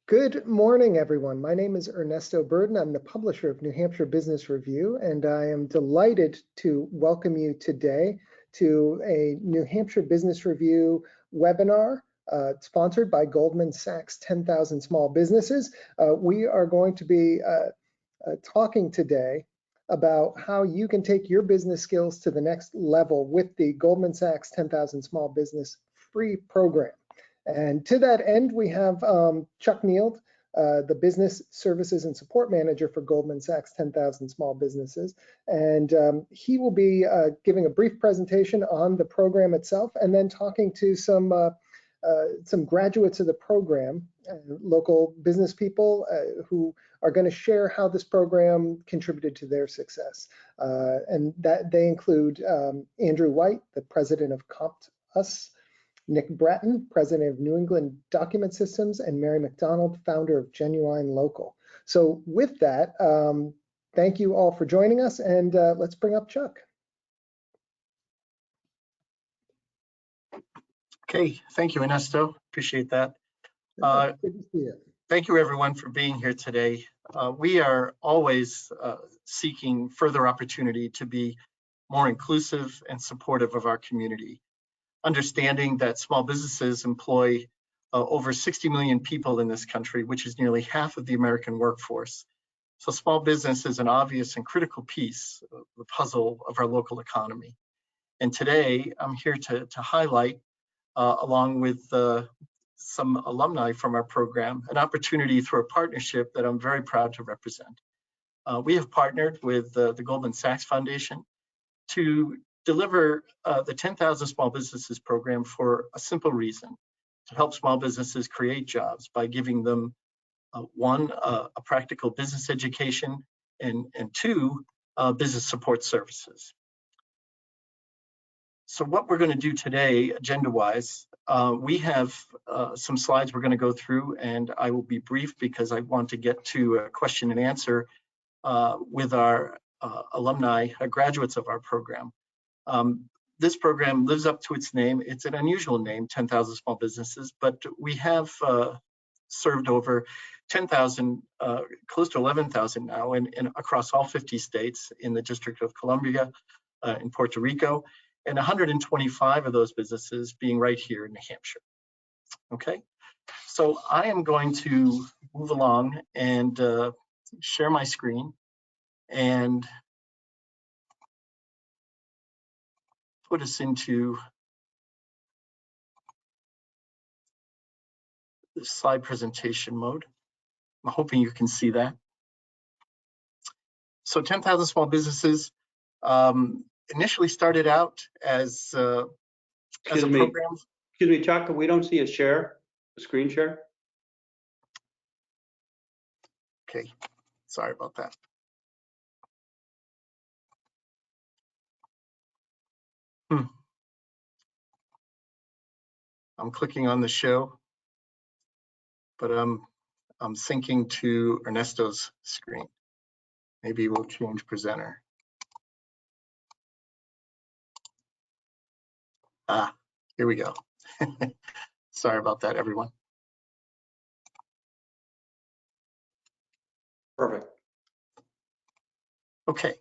Good morning, everyone. My name is Ernesto Burden. I'm the publisher of New Hampshire Business Review, and I am delighted to welcome you today to a New Hampshire Business Review webinar sponsored by Goldman Sachs 10,000 Small Businesses. We are going to be talking today about how you can take your business skills to the next level with the Goldman Sachs 10,000 Small Business free program. And to that end, we have Chuck Neild, the Business Services and Support Manager for Goldman Sachs 10,000 Small Businesses. And he will be giving a brief presentation on the program itself and then talking to some graduates of the program, local business people who are going to share how this program contributed to their success. And that they include Andrew White, the president of ComptUs, Nick Bratton, president of New England Document Systems, and Mary McDonald, founder of Genuine Local. So with that, thank you all for joining us, and let's bring up Chuck. Okay, thank you, Ernesto. Appreciate that. Good to see you. Thank you, everyone, for being here today. We are always seeking further opportunity to be more inclusive and supportive of our community, understanding that small businesses employ over 60 million people in this country, which is nearly half of the American workforce. So small business is an obvious and critical piece of the puzzle of our local economy. And today, I'm here to highlight, along with some alumni from our program, an opportunity through a partnership that I'm very proud to represent. We have partnered with the Goldman Sachs Foundation to deliver the 10,000 Small Businesses program for a simple reason: to help small businesses create jobs by giving them one, a practical business education, and two, business support services. So what we're going to do today, agenda-wise, we have some slides we're going to go through, and I will be brief because I want to get to a question and answer with our alumni, graduates of our program. This program lives up to its name. It's an unusual name, 10,000 Small Businesses, but we have served over 10,000, close to 11,000 now, and across all 50 states, in the District of Columbia, in Puerto Rico, and 125 of those businesses being right here in New Hampshire. Okay, so I am going to move along and share my screen and put us into the slide presentation mode. I'm hoping you can see that. So 10,000 Small Businesses initially started out as a program. Excuse me, Chuck, we don't see a screen share. Okay, sorry about that. I'm clicking on the show, but I'm syncing to Ernesto's screen. Maybe we'll change presenter. Here we go. Sorry about that, everyone. Perfect. Okay,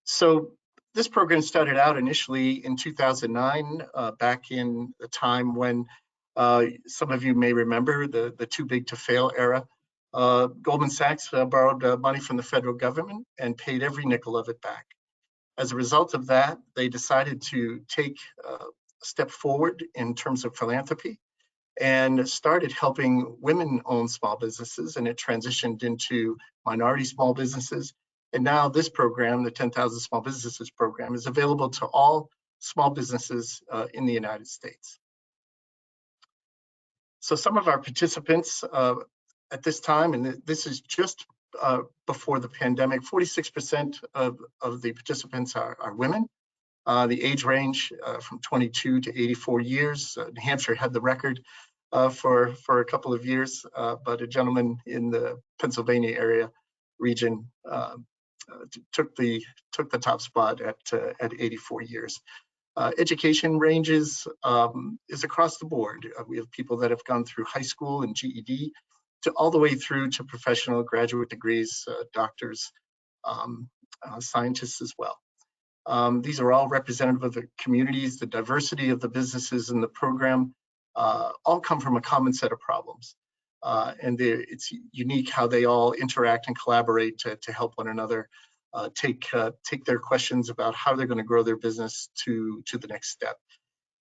so this program started out initially in 2009, back in the time when some of you may remember the too big to fail era. Goldman Sachs borrowed money from the federal government and paid every nickel of it back. As a result of that, they decided to take a step forward in terms of philanthropy and started helping women-owned small businesses, and it transitioned into minority small businesses. And now this program, the 10,000 Small Businesses program, is available to all small businesses in the United States. So some of our participants at this time, and this is just before the pandemic, 46% of the participants are women. The age range from 22 to 84 years. New Hampshire had the record for a couple of years, but a gentleman in the Pennsylvania area region took the top spot at 84 years. Education ranges is across the board. We have people that have gone through high school and GED, to all the way through to professional graduate degrees, doctors, scientists as well. These are all representative of the communities. The diversity of the businesses in the program all come from a common set of problems. And it's unique how they all interact and collaborate to help one another take their questions about how they're going to grow their business to the next step.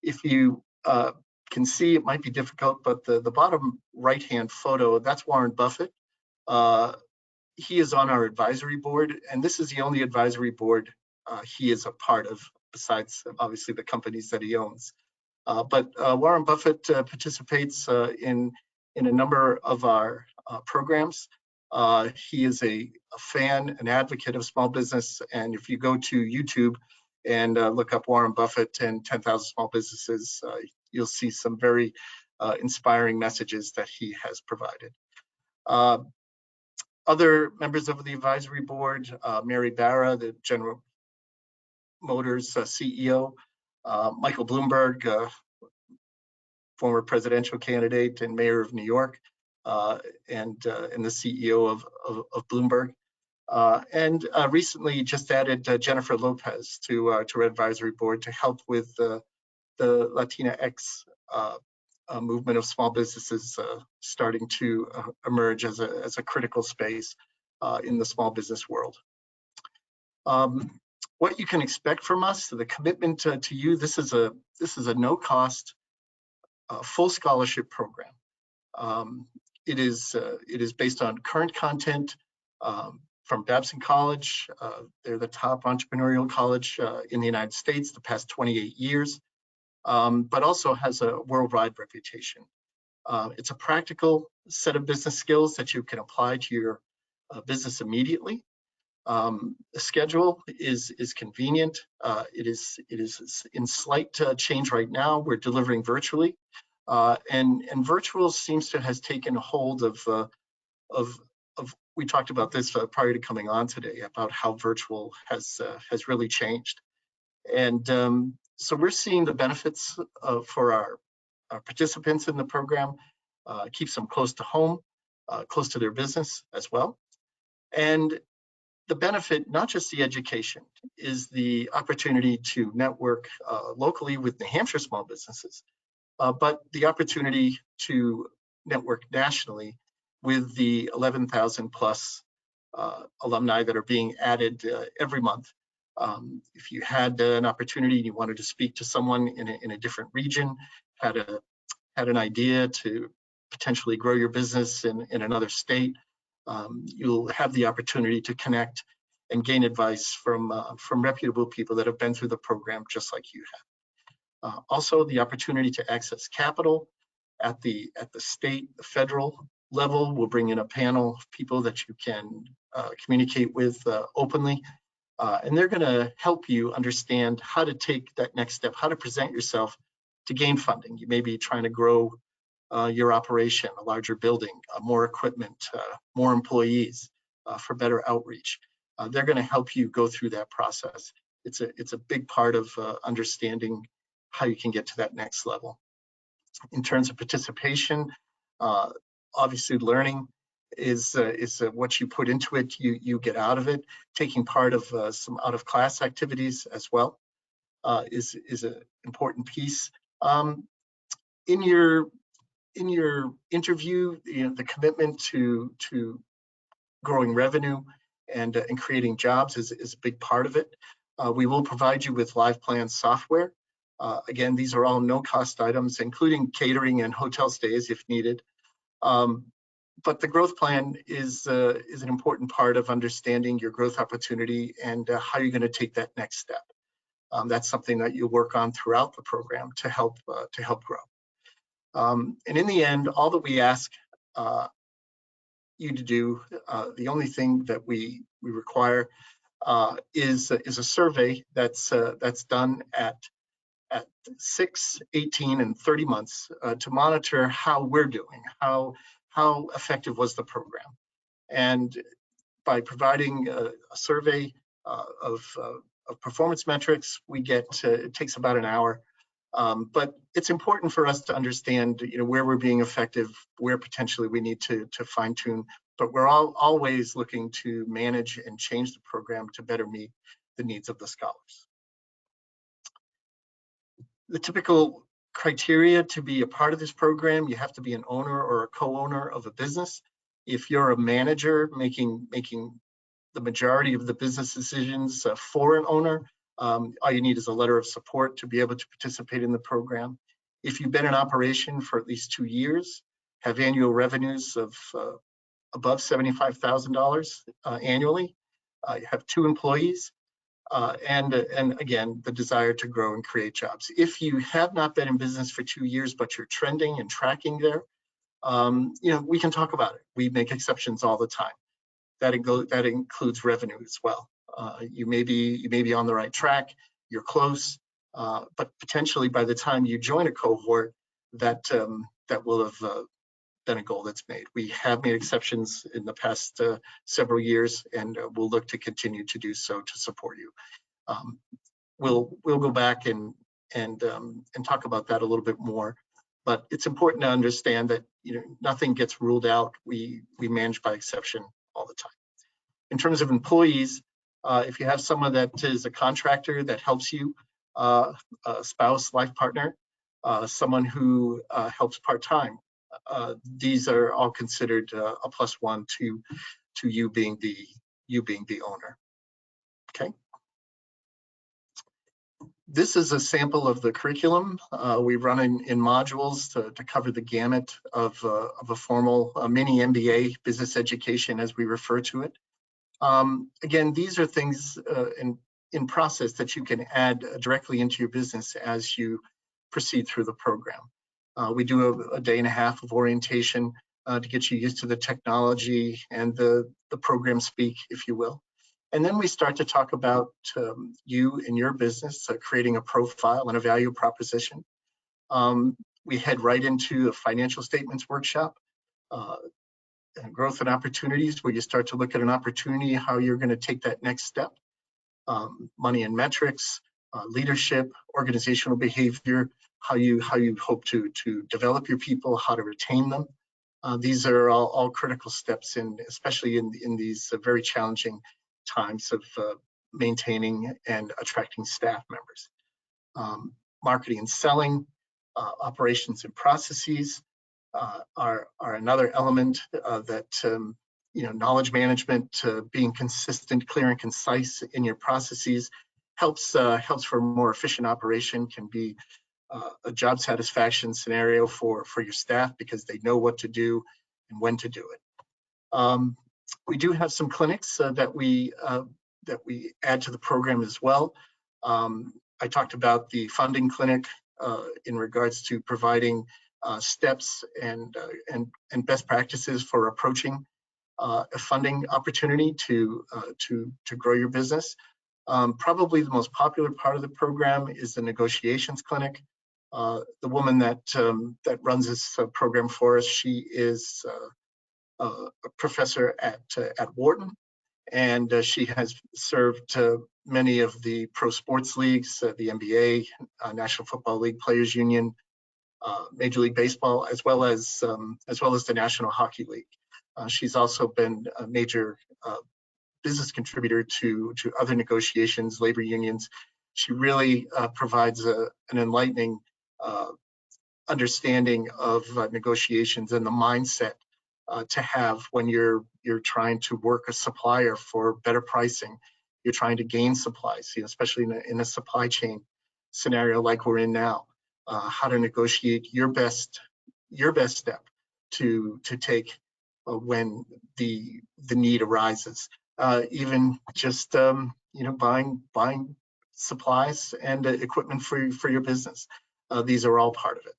If you can see, it might be difficult, but the bottom right-hand photo, that's Warren Buffett. He is on our advisory board, and this is the only advisory board he is a part of, besides obviously the companies that he owns. But Warren Buffett participates in a number of our programs. He is a fan, an advocate of small business, and if you go to YouTube and look up Warren Buffett and 10,000 small businesses, you'll see some very inspiring messages that he has provided. Other members of the advisory board, Mary Barra, the General Motors CEO, Michael Bloomberg, former presidential candidate and mayor of New York, and the CEO of Bloomberg. And recently just added Jennifer Lopez to our advisory board to help with the Latinx movement of small businesses starting to emerge as a critical space in the small business world. What you can expect from us, the commitment to you, this is a no-cost, full scholarship program. It is based on current content from Babson College. They're the top entrepreneurial college in the United States the past 28 years, but also has a worldwide reputation. It's a practical set of business skills that you can apply to your business immediately. The schedule is convenient. It is in slight change right now. We're delivering virtually, and virtual seems to has taken hold of. We talked about this prior to coming on today about how virtual has really changed, and so we're seeing the benefits for our participants in the program. Keeps them close to home, close to their business as well, and the benefit, not just the education, is the opportunity to network locally with New Hampshire small businesses, but the opportunity to network nationally with the 11,000 plus alumni that are being added every month. If you had an opportunity and you wanted to speak to someone in a different region, had an idea to potentially grow your business in another state, you'll have the opportunity to connect and gain advice from reputable people that have been through the program just like you have. Also, the opportunity to access capital at the state, the federal level. We'll bring in a panel of people that you can communicate with openly, and they're going to help you understand how to take that next step, how to present yourself to gain funding. You may be trying to grow your operation, a larger building, more equipment, more employees for better outreach. They're going to help you go through that process. It's a big part of understanding how you can get to that next level. In terms of participation, obviously learning is what you put into it, you get out of it. Taking part of some out-of-class activities as well is an important piece. In your interview, the commitment to growing revenue and creating jobs is a big part of it. We will provide you with live plan software. Again, these are all no-cost items, including catering and hotel stays if needed. But the growth plan is an important part of understanding your growth opportunity and how you're going to take that next step. That's something that you work on throughout the program to help grow. And in the end, all that we ask you to do, the only thing that we require is a survey that's done at 6, 18, and 30 months to monitor how we're doing, how effective was the program. And by providing a survey of performance metrics, we get, it takes about an hour But it's important for us to understand, where we're being effective, where potentially we need to fine tune. But we're always looking to manage and change the program to better meet the needs of the scholars. The typical criteria to be a part of this program: you have to be an owner or a co-owner of a business. If you're a manager making the majority of the business decisions for an owner, all you need is a letter of support to be able to participate in the program. If you've been in operation for at least 2 years, have annual revenues of above $75,000 annually, you have 2 employees, and again, the desire to grow and create jobs. If you have not been in business for 2 years, but you're trending and tracking there, we can talk about it. We make exceptions all the time. That includes revenue as well. You may be on the right track, you're close, but potentially by the time you join a cohort, that will have been a goal that's made. We have made exceptions in the past several years, and we'll look to continue to do so to support you. We'll go back and talk about that a little bit more, but it's important to understand that nothing gets ruled out. We manage by exception all the time. In terms of employees, if you have someone that is a contractor that helps you, a spouse, life partner, someone who helps part-time, these are all considered a +1 to you being the owner. Okay. This is a sample of the curriculum. We run in modules to cover the gamut of a formal mini MBA, business education as we refer to it. Again, these are things in process that you can add directly into your business as you proceed through the program. We do a day and a half of orientation to get you used to the technology and the program speak, if you will. And then we start to talk about you and your business, creating a profile and a value proposition. We head right into a financial statements workshop, growth and opportunities, where you start to look at an opportunity, how you're going to take that next step. Money and metrics, leadership, organizational behavior, how you hope to develop your people, how to retain them. These are all critical steps, especially in these very challenging times of maintaining and attracting staff members. Marketing and selling, operations and processes are another element that knowledge management, being consistent, clear, and concise in your processes helps for a more efficient operation. Can be a job satisfaction scenario for your staff because they know what to do and when to do it. We do have some clinics that we add to the program as well. I talked about the funding clinic in regards to providing steps and best practices for approaching a funding opportunity to grow your business. Probably the most popular part of the program is the negotiations clinic. The woman that runs this program for us, she is a professor at Wharton, and she has served many of the pro sports leagues, the NBA, National Football League Players Union, Major League Baseball, as well as the National Hockey League. She's also been a major business contributor to other negotiations, labor unions. She really provides an enlightening understanding of negotiations and the mindset to have when you're trying to work a supplier for better pricing. You're trying to gain supplies, especially in a supply chain scenario like we're in now. How to negotiate your best step to take when the need arises. Even just buying supplies and equipment for your business. These are all part of it.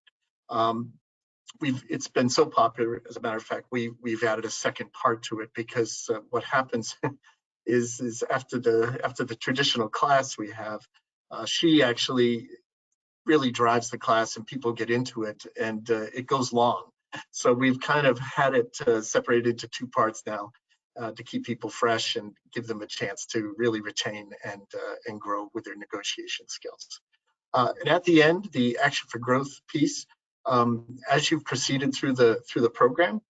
It's been so popular, as a matter of fact, we've added a second part to it, because what happens is after the traditional class we have, she actually really drives the class and people get into it, and it goes long. So we've kind of had it separated into 2 parts now to keep people fresh and give them a chance to really retain and grow with their negotiation skills. And at the end, the Action for Growth piece, as you've proceeded through the program,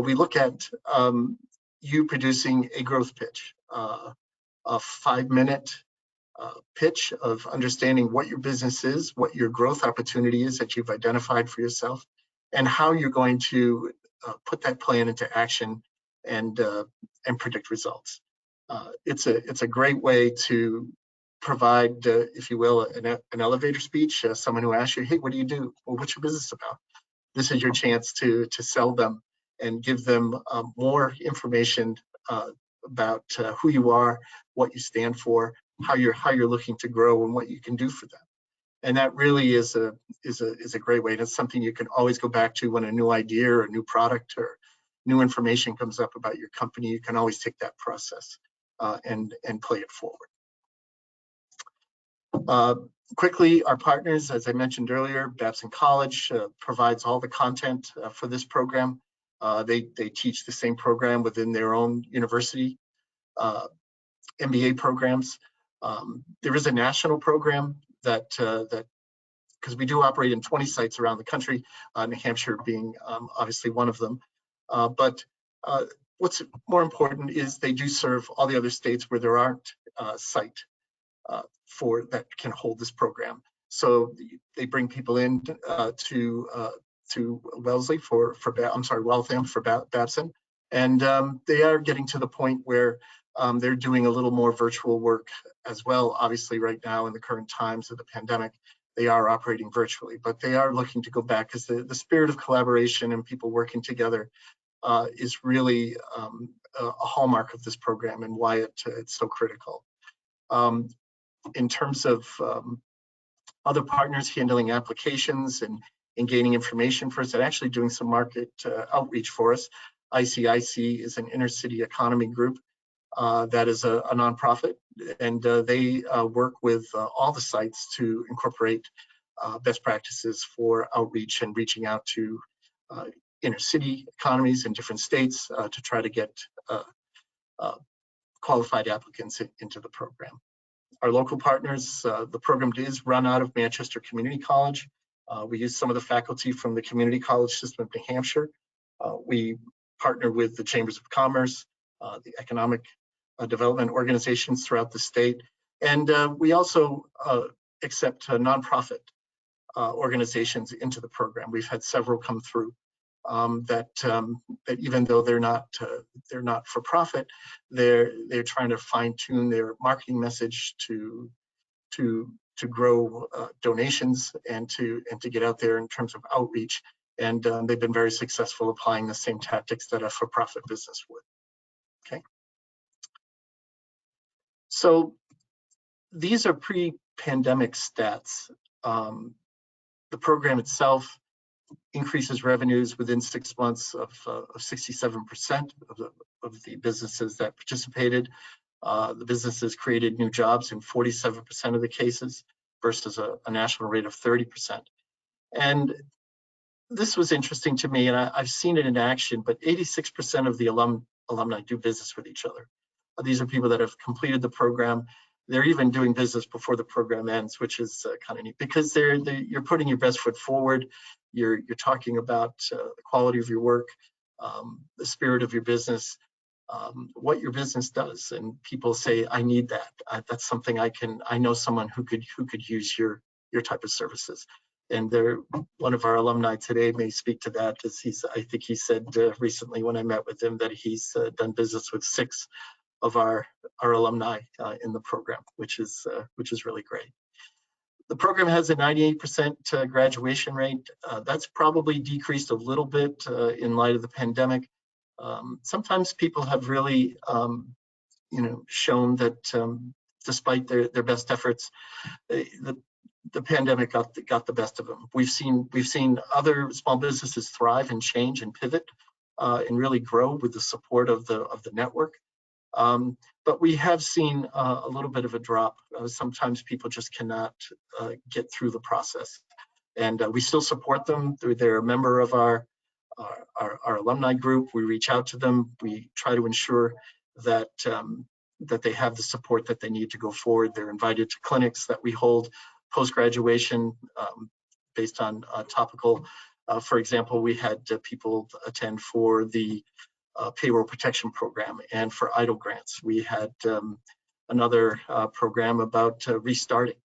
we look at you producing a growth pitch, a 5-minute pitch of understanding what your business is, what your growth opportunity is that you've identified for yourself, and how you're going to put that plan into action and predict results. It's a great way to provide, if you will, an elevator speech. Someone who asks you, "Hey, what do you do? Well, what's your business about?" This is your chance to sell them and give them more information about who you are, what you stand for, how you're looking to grow, and what you can do for them. And that really is a great way. And it's something you can always go back to when a new idea or a new product or new information comes up about your company. You can always take that process and play it forward. Quickly, our partners, as I mentioned earlier, Babson College provides all the content for this program. They teach the same program within their own university MBA programs. There is a national program that because we do operate in 20 sites around the country, New Hampshire being obviously one of them. But what's more important is they do serve all the other states where there aren't site for that can hold this program. So they bring people in to Wellesley Waltham for Babson, and they are getting to the point where they're doing a little more virtual work as well. Obviously, right now in the current times of the pandemic, they are operating virtually, but they are looking to go back because the spirit of collaboration and people working together is really a hallmark of this program and why it's so critical. In terms of other partners handling applications and gaining information for us and actually doing some market outreach for us, ICIC is an inner city economy group that is a nonprofit, and they work with all the sites to incorporate best practices for outreach and reaching out to inner city economies in different states to try to get qualified applicants into the program. Our local partners, the program is run out of Manchester Community College. We use some of the faculty from the community college system of New Hampshire. We partner with the Chambers of Commerce, the economic development organizations throughout the state. And we also accept nonprofit organizations into the program. We've had several come through that even though they're not for profit, they're trying to fine tune their marketing message to grow donations and to get out there in terms of outreach. And they've been very successful applying the same tactics that a for-profit business would. Okay. So these are pre-pandemic stats. The program itself increases revenues within 6 months of 67% of the businesses that participated. The businesses created new jobs in 47% of the cases versus a national rate of 30%. And this was interesting to me, and I've seen it in action, but 86% of the alumni do business with each other. These are people that have completed the program. They're even doing business before the program ends, which is kind of neat because you're putting your best foot forward. You're talking about the quality of your work, the spirit of your business, what your business does, and people say, "I need that. That's something I know someone who could use your type of services." And one of our alumni today may speak to that, as I think he said recently when I met with him that he's done business with 6 of our alumni in the program, which is really great. The program has a 98% graduation rate. That's probably decreased a little bit in light of the pandemic. Sometimes people have really, shown that despite their best efforts, the pandemic got the best of them. We've seen other small businesses thrive and change and pivot and really grow with the support of the network. But we have seen a little bit of a drop. Sometimes people just cannot get through the process, and we still support them. They're a member of our alumni group. We reach out to them. We try to ensure that they have the support that they need to go forward. They're invited to clinics that we hold post-graduation based on topical. For example, we had people attend for the payroll protection program and for EIDL grants. We had another program about restarting,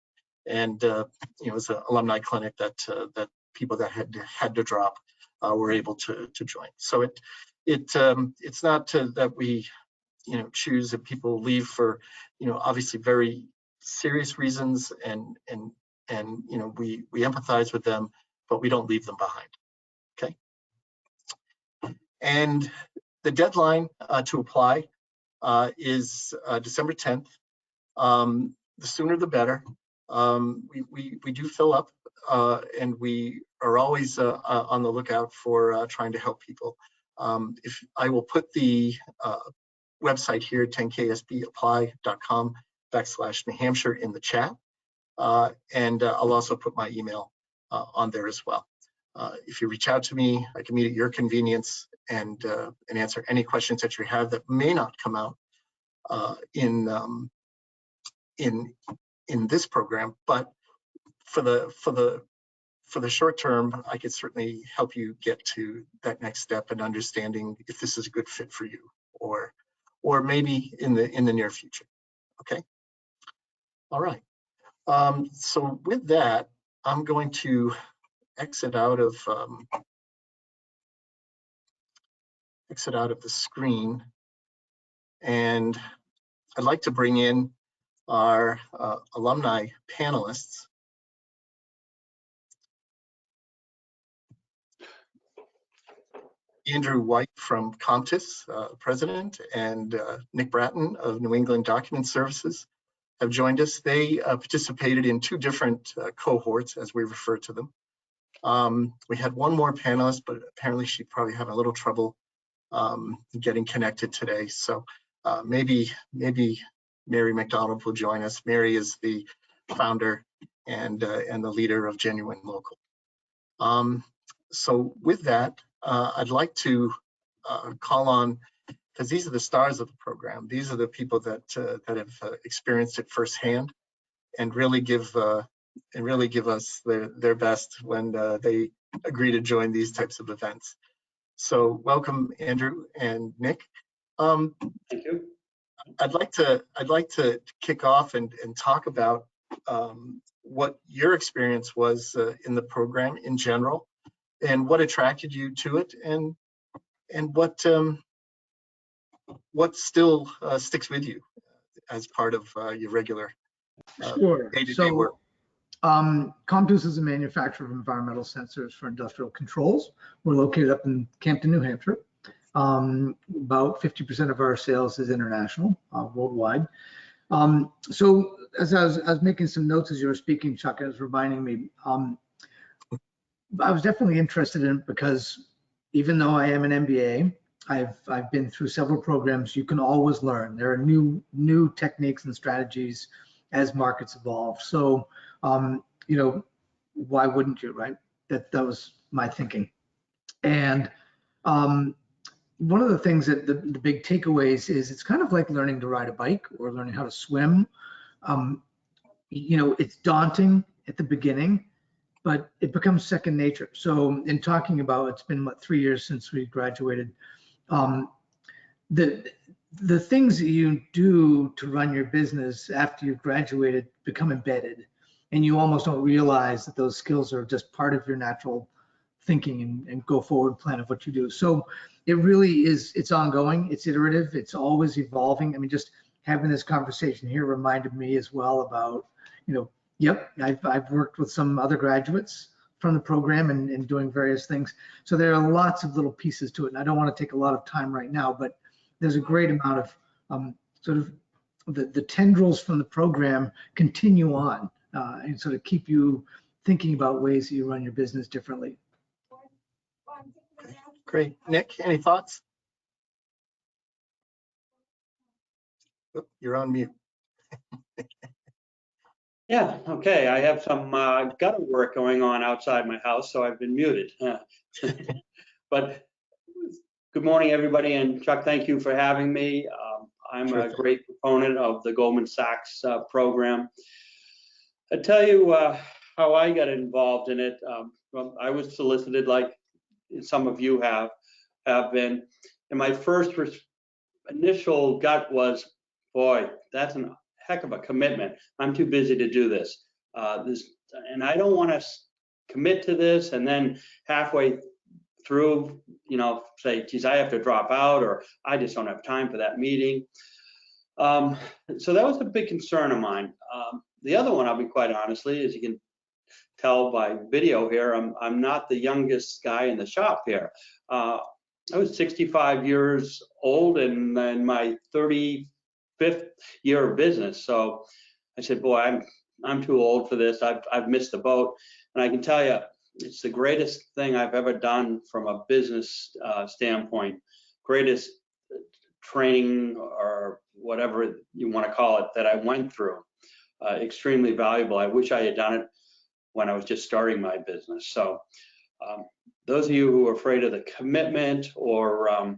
and it was an alumni clinic that people that had to drop were able to join. So it's not that we choose that people leave for obviously very serious reasons, and we empathize with them, but we don't leave them behind. Okay. And the deadline to apply is December 10th. The sooner the better. We do fill up, and we are always on the lookout for trying to help people. If I will put the website here, 10ksbapply.com/New Hampshire in the chat, and I'll also put my email on there as well. If you reach out to me, I can meet at your convenience and answer any questions that you have that may not come out in this program, but for the short term, I could certainly help you get to that next step and understanding if this is a good fit for you, or maybe in the near future. Okay. All right. So with that, I'm going to exit out of the screen, and I'd like to bring in our alumni panelists. Andrew White from Comtis, president, and Nick Bratton of New England Document Services have joined us. They participated in two different cohorts, as we refer to them. We had one more panelist, but apparently she probably had a little trouble getting connected today. So maybe Mary McDonald will join us. Mary is the founder and the leader of Genuine Local. So with that, I'd like to call on, because these are the stars of the program. These are the people that have experienced it firsthand, and really give us their best when they agree to join these types of events. So welcome, Andrew and Nick. Thank you. I'd like to kick off and talk about what your experience was in the program in general, and what attracted you to it, and what still sticks with you as part of your regular Sure. day-to-day work. Comtus is a manufacturer of environmental sensors for industrial controls. We're located up in Campton, New Hampshire. About 50% of our sales is international, worldwide. So as I was making some notes as you were speaking, Chuck, it was reminding me, I was definitely interested in it because even though I am an MBA, I've been through several programs. You can always learn. There are new techniques and strategies as markets evolve. So, why wouldn't you, right? That was my thinking. And one of the things that the big takeaways is it's kind of like learning to ride a bike or learning how to swim. It's daunting at the beginning, but it becomes second nature. So in talking about, it's been 3 years since we graduated. The things that you do to run your business after you've graduated become embedded, and you almost don't realize that those skills are just part of your natural thinking and go forward plan of what you do. So it really is, it's ongoing, it's iterative, it's always evolving. I mean, just having this conversation here reminded me as well about, yep, I've worked with some other graduates from the program and doing various things. So there are lots of little pieces to it. And I don't want to take a lot of time right now, but there's a great amount of sort of the tendrils from the program continue on and sort of keep you thinking about ways that you run your business differently. Great. Nick, any thoughts? Oh, you're on mute. Yeah, okay. I have some gutter work going on outside my house, so I've been muted. But good morning, everybody. And Chuck, thank you for having me. I'm a great proponent of the Goldman Sachs program. I tell you how I got involved in it. Well, I was solicited, like some of you have been, and my first initial gut was, boy, that's a heck of a commitment. I'm too busy to do this. And I don't want to commit to this and then halfway through, say, geez, I have to drop out, or I just don't have time for that meeting. So that was a big concern of mine. The other one, I'll be quite honestly, as you can tell by video here, I'm not the youngest guy in the shop here. I was 65 years old and in my 35th year of business. So I said, boy, I'm too old for this. I've missed the boat. And I can tell you, it's the greatest thing I've ever done from a business standpoint, greatest training or whatever you want to call it that I went through. Extremely valuable. I wish I had done it when I was just starting my business. So those of you who are afraid of the commitment or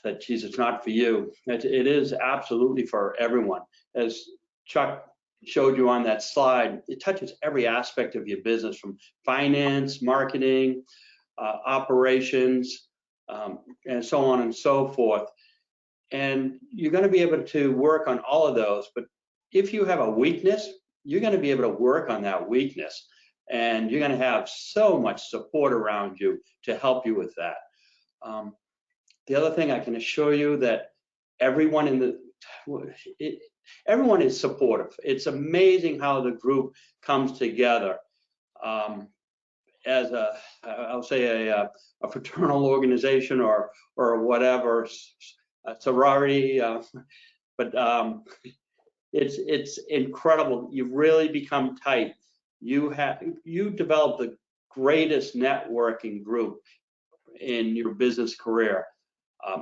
that, geez, it's not for you, it is absolutely for everyone. As Chuck showed you on that slide, it touches every aspect of your business, from finance, marketing, operations, and so on and so forth. And you're going to be able to work on all of those. But if you have a weakness, you're going to be able to work on that weakness. And you're going to have so much support around you to help you with that. The other thing I can assure you that everyone everyone is supportive. It's amazing how the group comes together as I'll say a fraternal organization or whatever, a sorority, but it's incredible. You've really become tight. You develop the greatest networking group in your business career.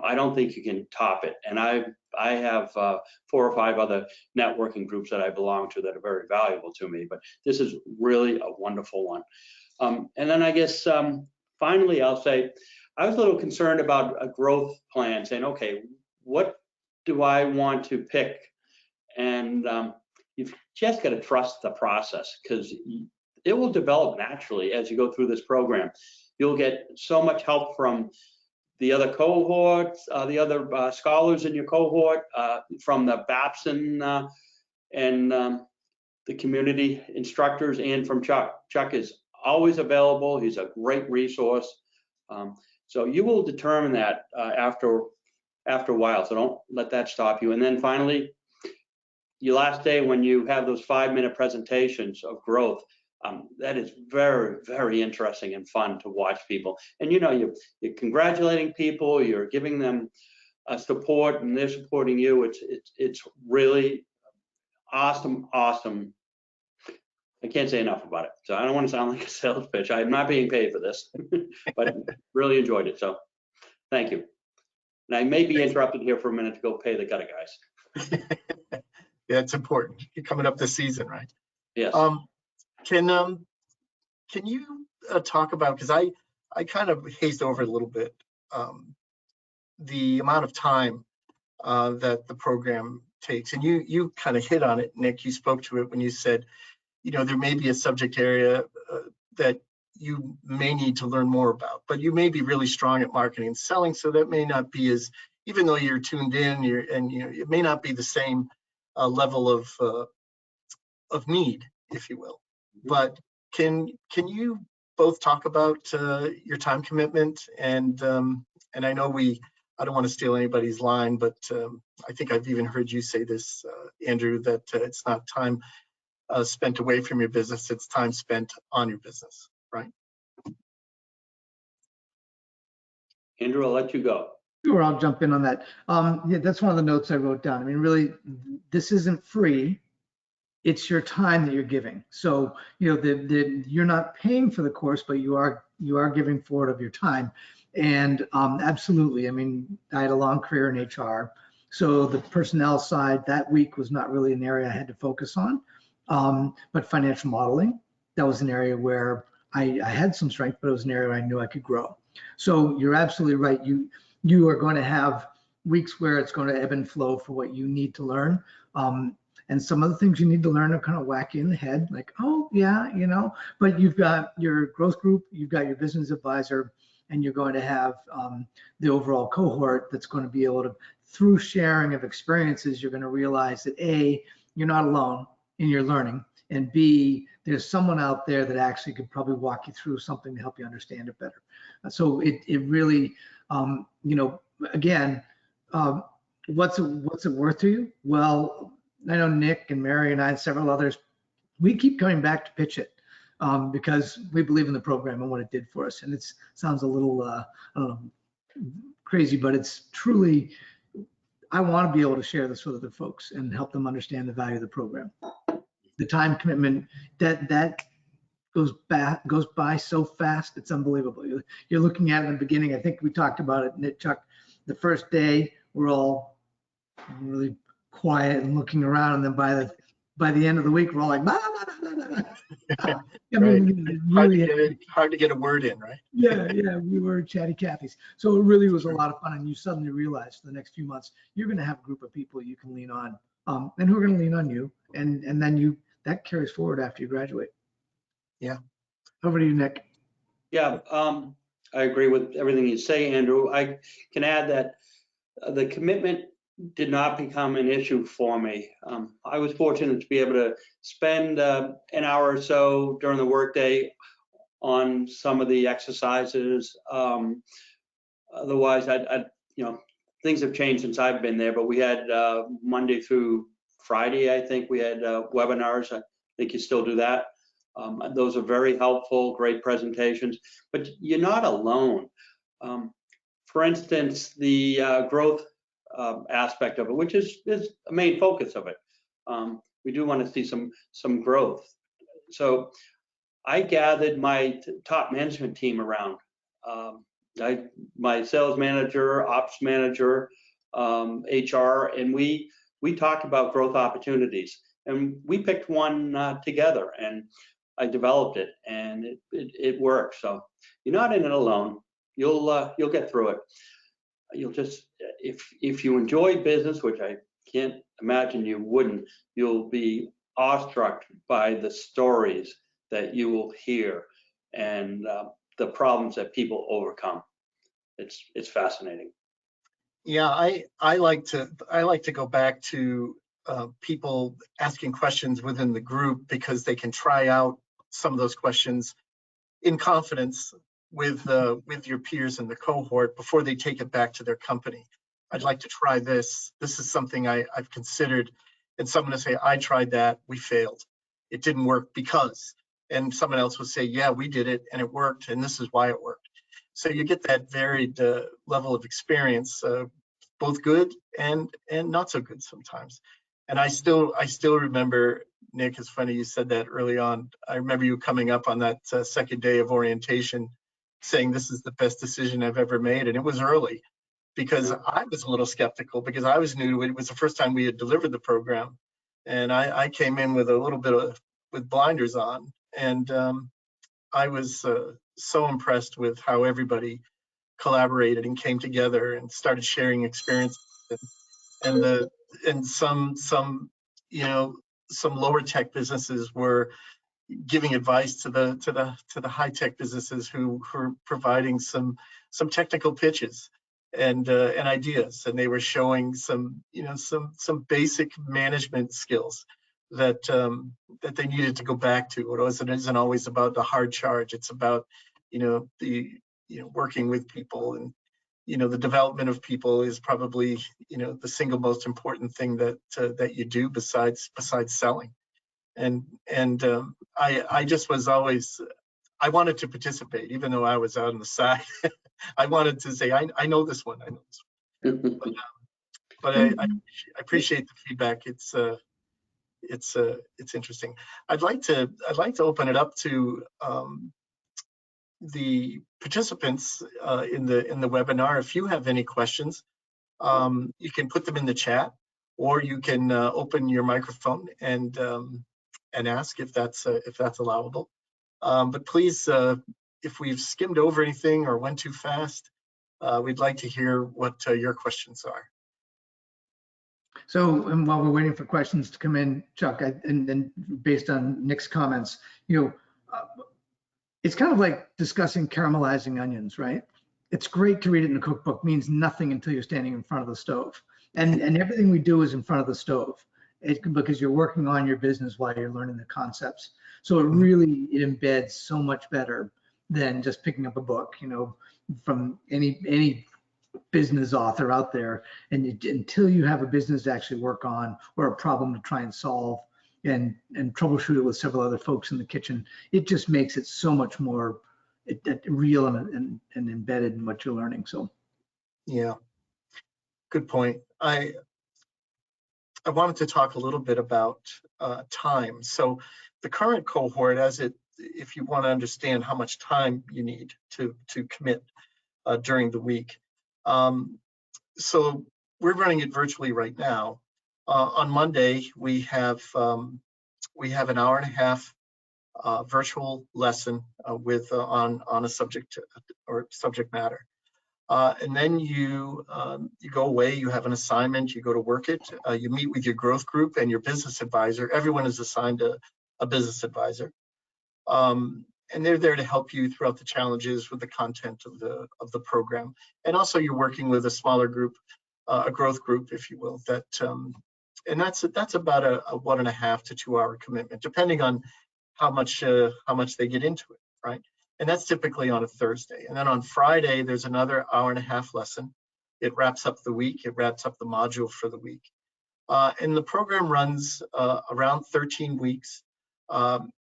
I don't think you can top it. And I have 4 or 5 other networking groups that I belong to that are very valuable to me, but this is really a wonderful one. And then I guess finally, I'll say I was a little concerned about a growth plan, saying, okay, what do I want to pick? And you've just got to trust the process, because it will develop naturally as you go through this program. You'll get so much help from the other cohorts, the other scholars in your cohort, from the Babson and the community instructors, and from Chuck. Chuck is always available. He's a great resource. So you will determine that after a while, so don't let that stop you. And then finally, your last day, when you have those 5-minute presentations of growth, that is very, very interesting and fun to watch people. And you're congratulating people, you're giving them support, and they're supporting you. It's really awesome. I can't say enough about it. So I don't want to sound like a sales pitch. I'm not being paid for this, but really enjoyed it. So thank you. And I may be interrupted here for a minute to go pay the gutter guys. Yeah, it's important. You're coming up this season, right? Yes. Can you talk about, because I kind of hazed over a little bit, the amount of time that the program takes, and you kind of hit on it, Nick. You spoke to it when you said, there may be a subject area that you may need to learn more about, but you may be really strong at marketing and selling, so that may not be as, even though you're tuned in, it may not be the same level of need, if you will. But can you both talk about your time commitment? And I know I don't want to steal anybody's line, but I think I've even heard you say this, Andrew, that it's not time spent away from your business, it's time spent on your business, right? Andrew, I'll let you go. Sure, I'll jump in on that. Yeah, that's one of the notes I wrote down. I mean, really, this isn't free. It's your time that you're giving. So, you're not paying for the course, but you are giving for it of your time. And absolutely, I mean, I had a long career in HR. So the personnel side that week was not really an area I had to focus on. But financial modeling, that was an area where I had some strength, but it was an area where I knew I could grow. So you're absolutely right. You are going to have weeks where it's going to ebb and flow for what you need to learn. And some of the things you need to learn are kind of whack you in the head, like, oh yeah, but you've got your growth group, you've got your business advisor, and you're going to have the overall cohort that's going to be able to, through sharing of experiences, you're going to realize that A, you're not alone in your learning, and B, there's someone out there that actually could probably walk you through something to help you understand it better. So it really, again, what's it worth to you? Well, I know Nick and Mary and I and several others, we keep coming back to pitch it because we believe in the program and what it did for us. And it sounds a little, I don't know, crazy, but it's truly, I want to be able to share this with other folks and help them understand the value of the program. The time commitment that goes by so fast, it's unbelievable. You're looking at it in the beginning. I think we talked about it, Nick, Chuck. The first day, we're all really quiet and looking around, and then by the end of the week, we're all like, blah, blah, blah, blah, blah. I mean, really hard to get a word in, right? Yeah, we were chatty Cathys. So it really was a lot of fun, and you suddenly realize for the next few months, you're going to have a group of people you can lean on, and who are going to lean on you, and then that carries forward after you graduate. Yeah. Over to you, Nick. Yeah, I agree with everything you say, Andrew. I can add that the commitment did not become an issue for me. I was fortunate to be able to spend an hour or so during the workday on some of the exercises. Otherwise, things have changed since I've been there, but we had Monday through Friday, I think we had webinars. I think you still do that. Those are very helpful, great presentations, but you're not alone. For instance, the growth aspect of it, which is a main focus of it. We do want to see some growth. So I gathered my top management team around. My sales manager, ops manager, HR, and we talked about growth opportunities, and we picked one together, and I developed it, and it works. So you're not in it alone. You'll get through it. You'll just, if you enjoy business, which I can't imagine you wouldn't, you'll be awestruck by the stories that you will hear and the problems that people overcome. It's fascinating. Yeah, I like to go back to people asking questions within the group, because they can try out some of those questions in confidence with your peers in the cohort before they take it back to their company. I'd like to try this. This is something I've considered, and someone to say, I tried that, we failed. It didn't work because, and someone else would say, yeah, we did it and it worked, and this is why it worked. So you get that varied level of experience, both good and not so good sometimes. And I still remember, Nick, it's funny you said that early on. I remember you coming up on that second day of orientation saying this is the best decision I've ever made. And it was early, because I was a little skeptical, because I was new to it. It was the first time we had delivered the program. And I came in with a little bit with blinders on. And I was so impressed with how everybody collaborated and came together and started sharing experiences, and some lower tech businesses were giving advice to the high tech businesses who were providing some technical pitches and ideas, and they were showing some basic management skills that they needed to go back to. It isn't always about the hard charge. It's about working with people, and the development of people is probably the single most important thing that you do besides selling. And I just was always, I wanted to participate, even though I was out on the side. I wanted to say, I know this one. I know this one. But I appreciate the feedback. It's interesting. I'd like to open it up to the participants in the webinar. If you have any questions, you can put them in the chat, or you can open your microphone and ask if that's allowable. But please, if we've skimmed over anything or went too fast, we'd like to hear what your questions are. So, and while we're waiting for questions to come in, Chuck, and then based on Nick's comments, it's kind of like discussing caramelizing onions, right? It's great to read it in a cookbook, means nothing until you're standing in front of the stove. And everything we do is in front of the stove because you're working on your business while you're learning the concepts. So it embeds so much better than just picking up a book, from any business author out there. And until you have a business to actually work on or a problem to try and solve and troubleshoot it with several other folks in the kitchen, it just makes it so much more real and embedded in what you're learning. So yeah, good point. I wanted to talk a little bit about time. So the current cohort, if you want to understand how much time you need to commit during the week. So we're running it virtually right now. On Monday, we have an hour and a half virtual lesson on a subject or subject matter. And then you go away, you have an assignment, you go to work it, you meet with your growth group and your business advisor. Everyone is assigned a business advisor. And they're there to help you throughout the challenges with the content of the program. And also you're working with a smaller group, a growth group, if you will, and that's about a 1.5 to 2 hour commitment, depending on how much they get into it, right? And that's typically on a Thursday. And then on Friday, there's another hour and a half lesson. It wraps up the week. It wraps up the module for the week. And the program runs around 13 weeks.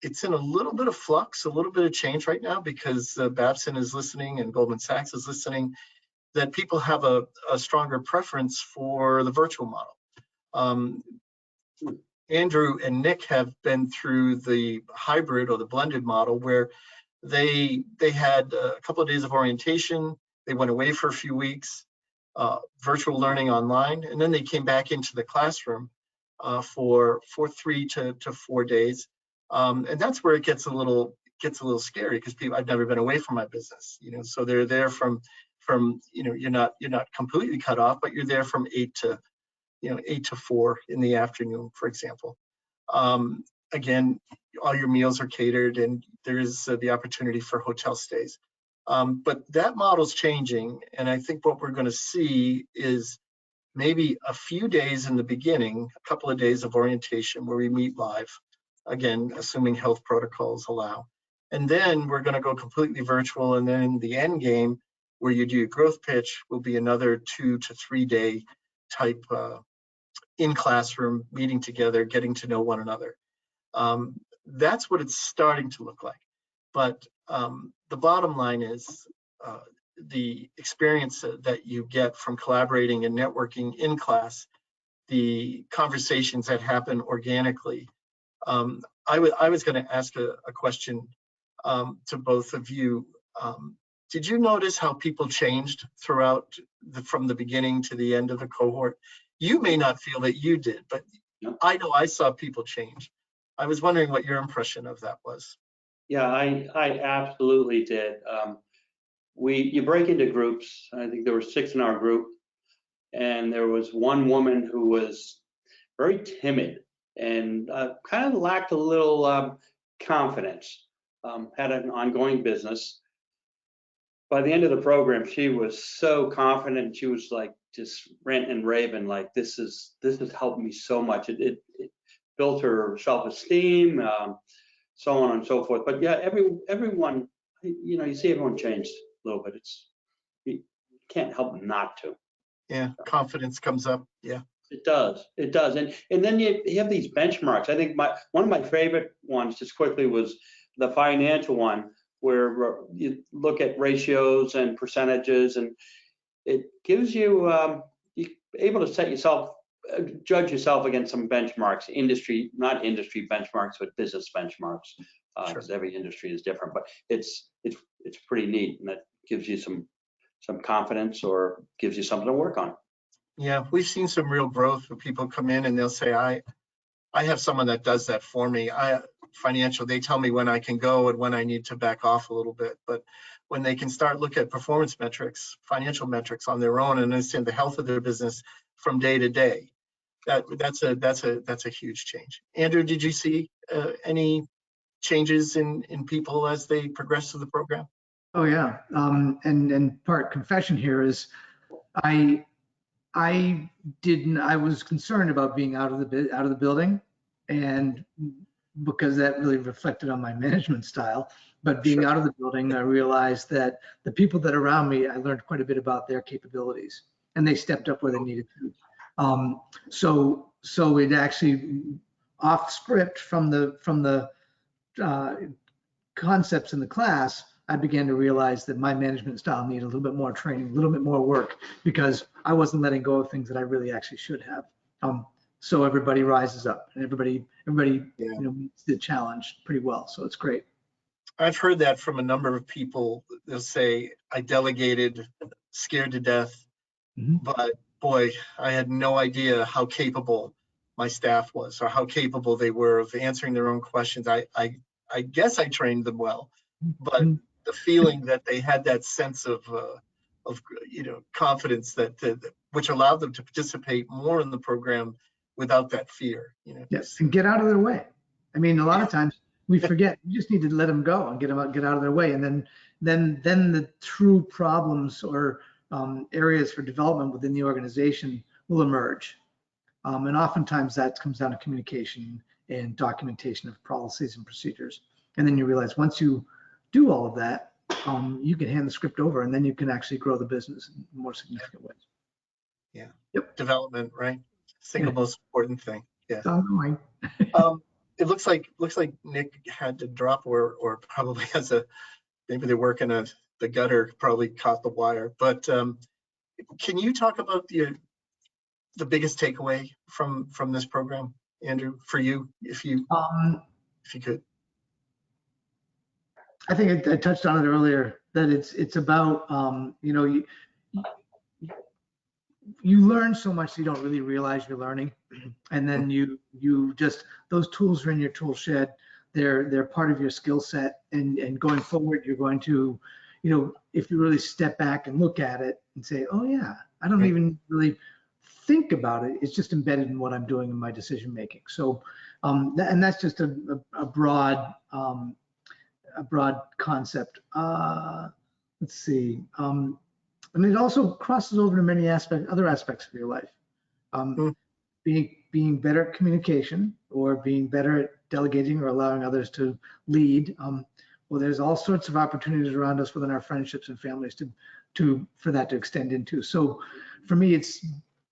It's in a little bit of flux, a little bit of change right now because Babson is listening and Goldman Sachs is listening, that people have a stronger preference for the virtual model. Andrew and Nick have been through the hybrid or the blended model where they had a couple of days of orientation, they went away for a few weeks, virtual learning online, and then they came back into the classroom for 3 to 4 days. And that's where it gets a little scary because I've never been away from my business, so they're there from you're not completely cut off, but you're there from 8 to 4 in the afternoon, for example. Again, all your meals are catered and there is the opportunity for hotel stays. But that model's changing. And I think what we're going to see is maybe a few days in the beginning, a couple of days of orientation where we meet live, again, assuming health protocols allow. And then we're going to go completely virtual. And then the end game where you do your growth pitch will be another 2 to 3 day type in classroom, meeting together, getting to know one another. That's what it's starting to look like. But the bottom line is the experience that you get from collaborating and networking in class, the conversations that happen organically. I was going to ask a question to both of you. Did you notice how people changed throughout from the beginning to the end of the cohort? You may not feel that you did, but I know I saw people change. I was wondering what your impression of that was. Yeah, I absolutely did. You break into groups. I think there were 6 in our group, and there was one woman who was very timid and kind of lacked a little confidence. Had an ongoing business. By the end of the program, she was so confident. She was like just ranting and raving, like this has helped me so much. It built her self-esteem, so on and so forth. But yeah, everyone, you see everyone changed a little bit. You can't help not to. Yeah, confidence comes up. Yeah, it does. And then you have these benchmarks. I think one of my favorite ones, just quickly, was the financial one, where you look at ratios and percentages, and it gives you you're able to judge yourself against some benchmarks, not industry benchmarks, but business benchmarks, because every industry is different. But it's pretty neat, and that gives you some confidence or gives you something to work on. Yeah, we've seen some real growth when people come in and they'll say, I have someone that does that for me. Financial, they tell me when I can go and when I need to back off a little bit. But when they can start look at performance metrics, financial metrics on their own and understand the health of their business from day to day, That's a huge change. Andrew, did you see any changes in people as they progress through the program? Oh yeah, and part confession here is I I was concerned about being out of the building, and because that really reflected on my management style. But being Sure. out of the building, I realized that the people that are around me, I learned quite a bit about their capabilities, and they stepped up where they needed to. So it actually off script from the uh, concepts in the class, I began to realize that my management style needed a little bit more training, a little bit more work, because I wasn't letting go of things that I really actually should have. So everybody rises up, and everybody Yeah. meets the challenge pretty well. So it's great. I've heard that from a number of people. They'll say, I delegated, scared to death, but boy, I had no idea how capable my staff was, or how capable they were of answering their own questions. I guess I trained them well, but the feeling that they had that sense of confidence that which allowed them to participate more in the program without that fear. Yes, and get out of their way. I mean, a lot of times we forget. You just need to let them go and get out of their way, and then the true problems or areas for development within the organization will emerge. And oftentimes that comes down to communication and documentation of policies and procedures. And then you realize once you do all of that, you can hand the script over, and then you can actually grow the business in more significant ways. Yeah. Yep. Development, right? Single most important thing. Yeah. Ongoing. It looks like Nick had to drop, or probably maybe they're working the gutter, probably caught the wire. But can you talk about the biggest takeaway from this program, Andrew, for you, if you could? I think I touched on it earlier, that it's about you learn so much you don't really realize you're learning, and then you just, those tools are in your tool shed. They're part of your skill set, and going forward, you're going to, if you really step back and look at it and say, oh yeah, I don't even really think about it. It's just embedded in what I'm doing in my decision making. So, and that's just a broad concept. Let's see. And it also crosses over to many other aspects of your life. Being better at communication, or being better at delegating or allowing others to lead. Well, there's all sorts of opportunities around us within our friendships and families for that to extend into. So for me, it's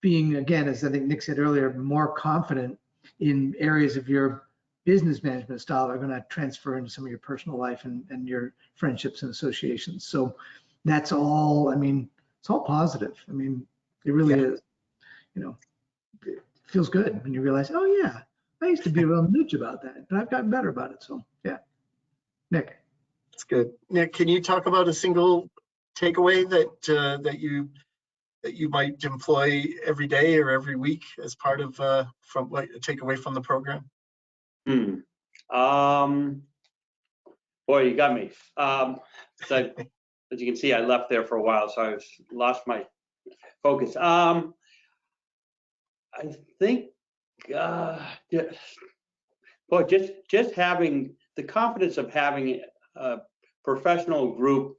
being, again, as I think Nick said earlier, more confident in areas of your business management style that are going to transfer into some of your personal life and your friendships and associations. So that's all, I mean, it's all positive. I mean, it really is. It feels good when you realize, oh yeah, I used to be a real nudge about that, but I've gotten better about it. So yeah. Nick. That's good. Nick, can you talk about a single takeaway that you might employ every day or every week as part of from what take away from the program? Boy, you got me. So as you can see, I left there for a while, so I lost my focus. I think, boy, just having the confidence of having a professional group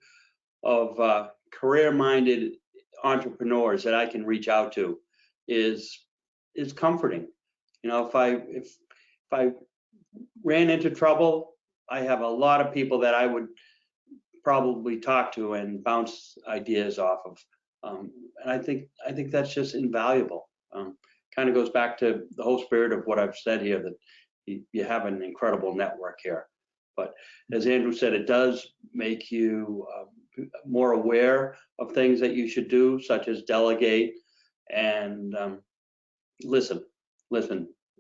of career-minded entrepreneurs that I can reach out to is comforting. If I ran into trouble, I have a lot of people that I would probably talk to and bounce ideas off of, and I think that's just invaluable. Kind of goes back to the whole spirit of what I've said here, that you have an incredible network here. But as Andrew said, it does make you more aware of things that you should do, such as delegate and listen.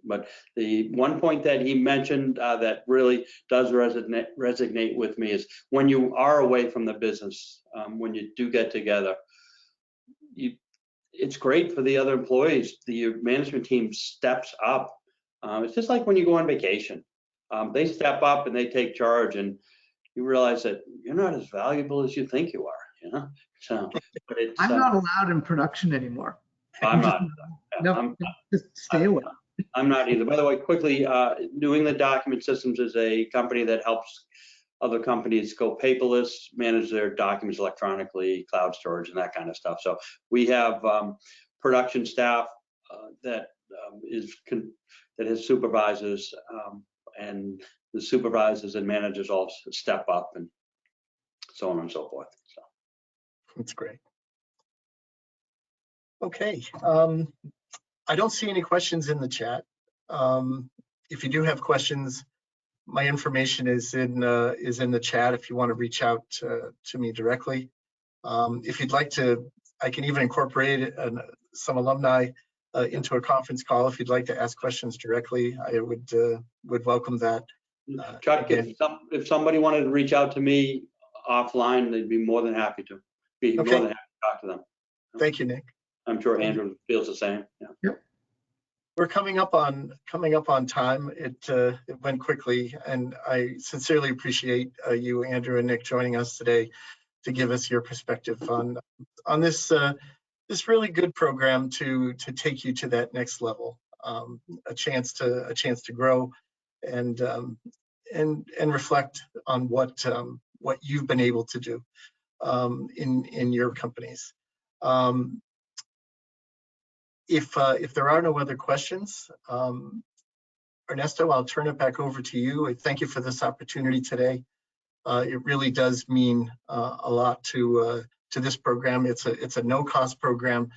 But the one point that he mentioned that really does resonate with me is when you are away from the business, when you do get together, it's great for the other employees. The management team steps up. It's just like when you go on vacation. They step up and they take charge, and you realize that you're not as valuable as you think you are. So, but it's, I'm not allowed in production anymore. I'm not. No, just stay away. I'm not either. By the way, quickly, New England Document Systems is a company that helps other companies go paperless, manage their documents electronically, cloud storage, and that kind of stuff. So we have production staff that has supervisors, and the supervisors and managers all step up, and so on and so forth. So That's great. Okay, I don't see any questions in the chat. If you do have questions, my information is in the chat if you want to reach out to me directly. If you'd like to, I can even incorporate some alumni into a conference call. If you'd like to ask questions directly, I would welcome that. Chuck, if somebody wanted to reach out to me offline, they'd be more than happy to. More than happy to talk to them. Thank you, Nick. I'm sure Andrew feels the same. Yeah. Yep. We're coming up on time. It went quickly, and I sincerely appreciate you, Andrew and Nick, joining us today to give us your perspective on this this really good program to take you to that next level, a chance to grow and reflect on what you've been able to do in your companies. If there are no other questions, Ernesto, I'll turn it back over to you. I thank you for this opportunity today. It really does mean a lot to this program. It's a no-cost program,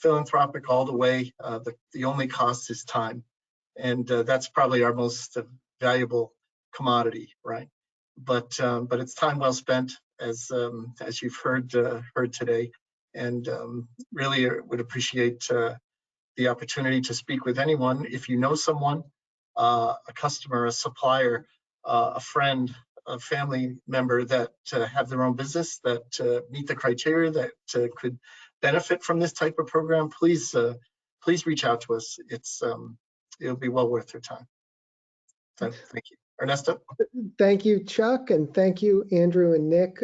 philanthropic all the way. The only cost is time, and that's probably our most valuable commodity, right? But it's time well spent, as you've heard today, and really would appreciate the opportunity to speak with anyone. If you know someone, a customer, a supplier, a friend, a family member that have their own business that meet the criteria that could benefit from this type of program, please reach out to us. It'll be well worth your time. So thank you. Ernesto? Thank you, Chuck, and thank you, Andrew and Nick.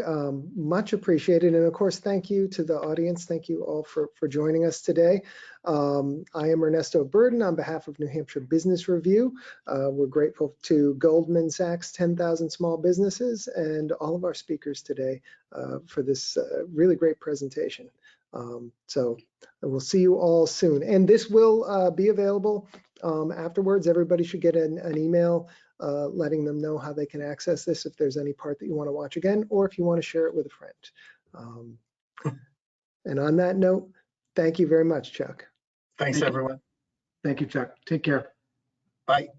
Much appreciated. And of course, thank you to the audience. Thank you all for joining us today. I am Ernesto Burden on behalf of New Hampshire Business Review. We're grateful to Goldman Sachs 10,000 Small Businesses and all of our speakers today for this really great presentation. So we'll see you all soon. And this will be available afterwards. Everybody should get an email letting them know how they can access this if there's any part that you want to watch again, or if you want to share it with a friend. And on that note, thank you very much, Chuck. Thanks, everyone. Thank you, Chuck. Take care. Bye.